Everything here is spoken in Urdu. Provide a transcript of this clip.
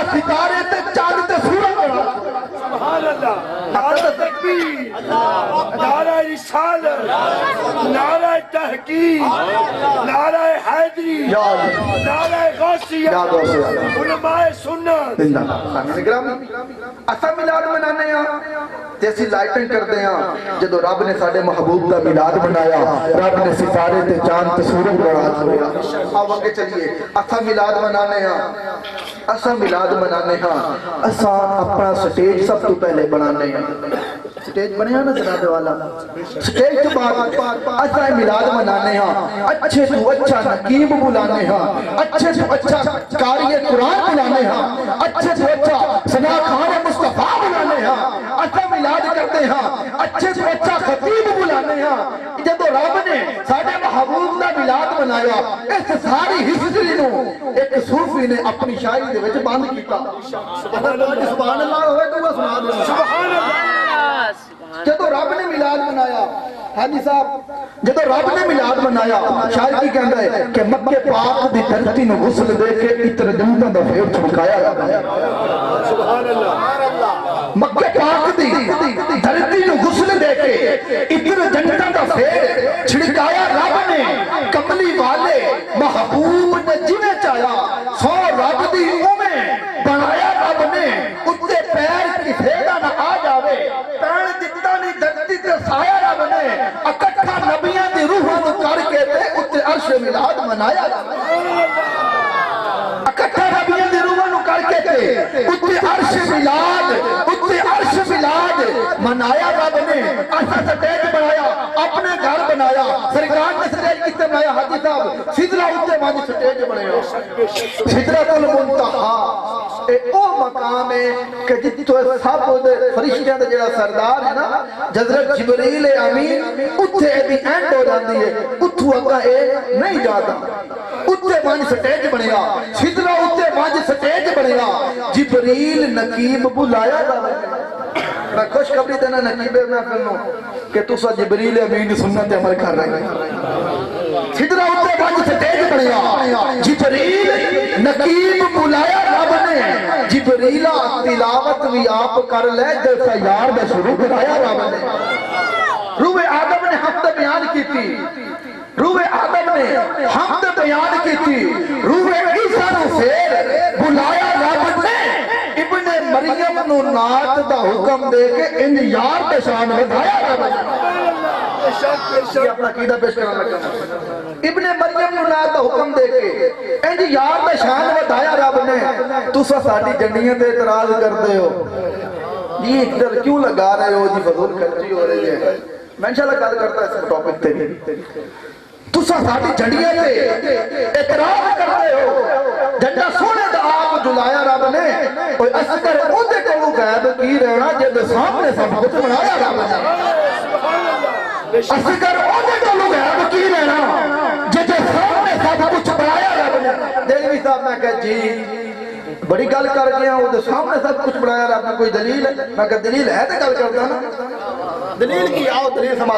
ستارے تے چاند تے سورج بنا سبحان اللہ نعرہ تکبیر نعرہ رسالت نعرہ تحقیق نعرہ حیدری نعرہ غوثیہ علماء سنت اسا میلاد منانے ہیں تے اسی لائٹنگ کردے ہیں جدو رب نے ساڈے محبوب دا میلاد منایا رب نے ستارے تے چاند تے سورج بنا چھوڑیا آو اگے چلیے اسا میلاد منانے ہیں اسا میلاد منانے ہیں اسا اپنا سٹیج سب تو پہلے بنانے ہیں سٹیج بنیا نا جناب والا سٹیج تو بعد اسا میلاد منانے ہیں اچھے تو اچھا نقیب بلانے ہیں اچھے تو اچھا قاری قرآن بلانے ہیں اچھے تو اچھا ثنا خان مصطفیٰ بلانے ہیں اسا میلاد کرتے ہیں اچھے تو اچھا خطیب بلانے ہیں جب رب نے ساڈے محبوب دا میلاد منایا اس ساری ہسٹری نو ایک صوفی نے اپنی شاعری دے وچ بند کیتا سبحان اللہ ہوئے تو سنا دو سبحان اللہ جب رب نے میلاد منایا حاجی صاحب جب رب نے میلاد منایا شاعر کی کہندا ہے کہ مکے پاک دی دھرتی نو غسل دے کے عطر جنتاں دا پھیر چھڑکایا رب نے سبحان اللہ مکے پاک دی دھرتی نو غسل دے کے عطر جنتاں دا پھیر چھڑکایا رب نے کملی والے محبوب نے جویں چاہیا سو رب دی اوویں بنایا رب نے اتے پیر کسے دا نہ آ جاوے پیر جتا نہیں دھرتی تے سایہ رب نے اکٹھا نبیاں دی روحاں نو کر کے تے اتے عرش میلاد منایا رب نے اکٹھا نبیاں دی روحاں نو کر کے تے اتے عرش میلاد منایا رب نے ایسا سٹیج بنایا اپنے گھر بنایا سرکار نے سٹیج کتے بنایا حاجی صاحب سدرہ اتے ماجی سٹیج بنایا سدرۃ المنتہا اے او مقام ہے کہ جتو سب فرشتیاں دا جڑا سردار ہے نا حضرت جبریل امین اتے بھی اینڈ ہو جاندی ہے اتھو اگا اے نہیں جاتا اتے ماجی سٹیج بنایا سدرہ اتے ماجی سٹیج بنایا جبریل نقیب بلایا دا میں خوش خبری دینا نقیب میں کرنوں کہ تُسا جبریل امین سنت عمل کر رہے ہیں سدرہ اتے ماجی سٹیج بنایا جبریل نقیب بلایا رب نے جبریلہ تلاوت بھی آپ کر لے جیسا یار میں شروع کرایا رب نے روح آدم نے حمد بیان کی تھی روح آدم نے حمد بیان کی تھی روح عیسیٰ نو پھر بلایا رب نے ابن مریم نو نات دا حکم دے کے ان یار پہ شان ودھایا رب نے یہ اپنا قیدہ پیش کرنا لگا ابن مریم نو نات دا حکم دے کے ان یار پہ شان ودھایا رب نے تُسا ساڑی جنڈیاں دے اعتراض کرتے ہو یہ ادھر کیوں لگا رہے ہو جی فضول خرچی ہو رہی ہے میں انشاءاللہ گل کرتا ہے اس ٹاپک تے بھی تُسا ساڑی جنڈیاں دے اعتراض کرتے ہو جنڈا سونے دا آپ جلایا رب نے کوئی اسکر اوندے کو غیب کی رہنا جب سامنے سب کچھ بنایا رب نے اسکر اوندے کو غیب کی رہنا جب سامنے سب کچھ بنایا رب نے دلوی صاحب میں کہا جی بڑی گل کر گیا وہ تو سامنے سب کچھ بنایا رب نے کوئی دلیل ہے میں کہا دلیل ہے تو گل کرتا نا دلیل کی آؤ دلیل سمجھ